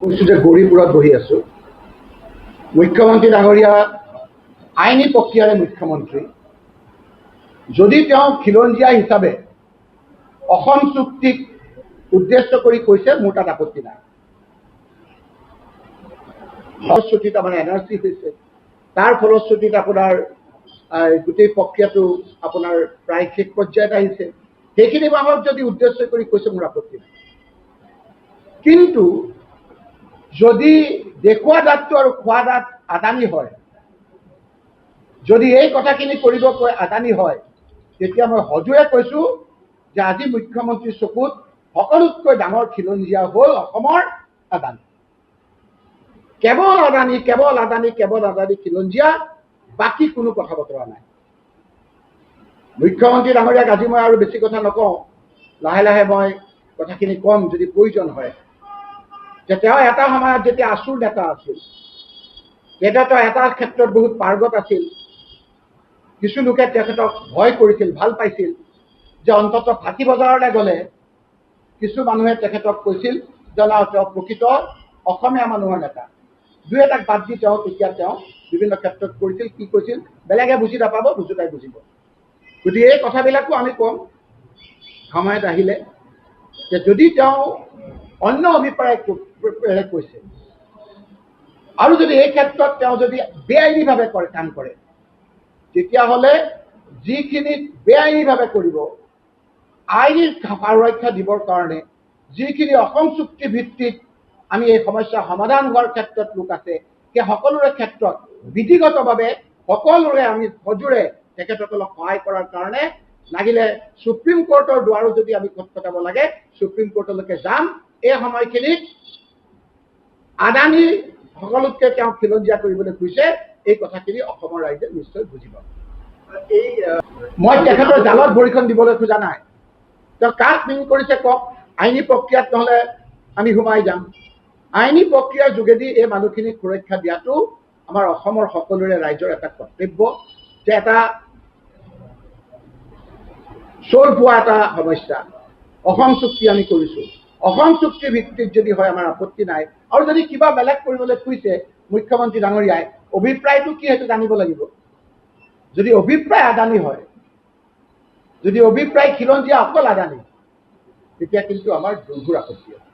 যে গৌৰীপুৰত বহি আছো। মুখ্যমন্ত্ৰী ডাঙৰীয়া আইনী প্ৰক্ৰিয়াৰে মুখ্যমন্ত্ৰী, যদি তেওঁ খিলঞ্জীয়া হিচাপে অসম চুক্তিক উদ্দেশ্য কৰি কৈছে, মোৰ তাত আপত্তি নাই। ফলশ্ৰুতিত আমাৰ এনআৰচি হৈছে, তাৰ ফলশ্ৰুতিত আপোনাৰ গোটেই প্ৰক্ৰিয়াটো আপোনাৰ প্ৰায় শেষ পৰ্যায়ত আহিছে। সেইখিনি ভাগত যদি উদ্দেশ্য কৰি কৈছে, মোৰ আপত্তি নাই। কিন্তু যদি দেখুওৱা দাঁতটো আৰু খোৱা দাঁত আদানী হয়, যদি এই কথাখিনি কৰিব কৈ আদানী হয়, তেতিয়া মই সজোৰে কৈছো যে আজি মুখ্যমন্ত্ৰীৰ চকুত সকলোতকৈ ডাঙৰ খিলঞ্জীয়া হ'ল অসমৰ আদানী। কেৱল আদানী, কেৱল আদানী, কেৱল আদানী খিলঞ্জীয়া, বাকী কোনো কথা বতৰা নাই। মুখ্যমন্ত্ৰী ডাঙৰীয়াক আজি মই আৰু বেছি কথা নকওঁ, লাহে লাহে মই কথাখিনি কম যদি প্ৰয়োজন হয়। যে তেওঁ এটা সময়ত যেতিয়া আচুৰ নেতা আছিল, তেতিয়া তেওঁ এটা ক্ষেত্ৰত বহুত পাৰ্গত আছিল। কিছু লোকে তেখেতক ভয় কৰিছিল, ভাল পাইছিল, যে অন্ততঃ ফাঁচী বজাৰলৈ গ'লে কিছু মানুহে তেখেতক কৈছিল যে তেওঁ প্ৰকৃত অসমীয়া মানুহৰ নেতা। দুই এটাক বাদ দি তেওঁ তেতিয়া বিভিন্ন ক্ষেত্ৰত কৰিছিল। কি কৈছিল বেলেগে বুজি নাপাব, বুজোতাই বুজিব। গতিকে এই কথাবিলাকো আমি কম সময়ত আহিলে, যে যদি তেওঁ অন্য অভিপ্ৰায় কৈছে আৰু যদি এই ক্ষেত্ৰত তেওঁ যদি বেআইনীভাৱে কাম কৰে, তেতিয়াহ'লে যিখিনি বেআইনীভাৱে কৰিব, আইনী সুৰক্ষা দিবৰ কাৰণে যিখিনি অসম চুক্তি ভিত্তিক আমি এই সমস্যা সমাধান হোৱাৰ ক্ষেত্ৰত লোক আছে, সেই সকলোৰে ক্ষেত্ৰত বিধিগতভাৱে সকলোৰে আমি সজোৰে তেখেতসকলক সহায় কৰাৰ কাৰণে লাগিলে সুপ্ৰিম কোৰ্টৰ দুৱাৰো যদি আমি খটখটাব লাগে, সুপ্ৰিম কোৰ্টলৈকে যাম। এই সময়খিনিত আদানী সকলোতকৈ তেওঁ খিলঞ্জীয়া কৰিবলৈ কৈছে, এই কথাখিনি অসমৰ ৰাইজে নিশ্চয় বুজিব। মই তেখেতৰ জালত ভৰিখন দিবলৈ খোজা নাই। তেওঁ কাক মিন কৰিছে কওক, আইনী প্ৰক্ৰিয়াত নহ'লে আমি সোমাই যাম। আইনী প্ৰক্ৰিয়াৰ যোগেদি এই মানুহখিনিক সুৰক্ষা দিয়াটো আমাৰ অসমৰ সকলোৰে ৰাইজৰ এটা কৰ্তব্য। যে এটা চোৰ পোৱা এটা সমস্যা, অসম চুক্তি আমি কৰিছোঁ, অসম চুক্তি ভিত্তিত যদি হয় আমাৰ আপত্তি নাই। আৰু যদি কিবা বেলেগ কৰিবলৈ কৈছে মুখ্যমন্ত্ৰী ডাঙৰীয়াই, অভিপ্ৰায়টো কি সেইটো জানিব লাগিব। যদি অভিপ্ৰায় আদানী হয়, যদি অভিপ্ৰায় খিলঞ্জীয়া অকল আদানী, তেতিয়া কিন্তু আমাৰ দুৰ্ঘোৰ আপত্তি আছে।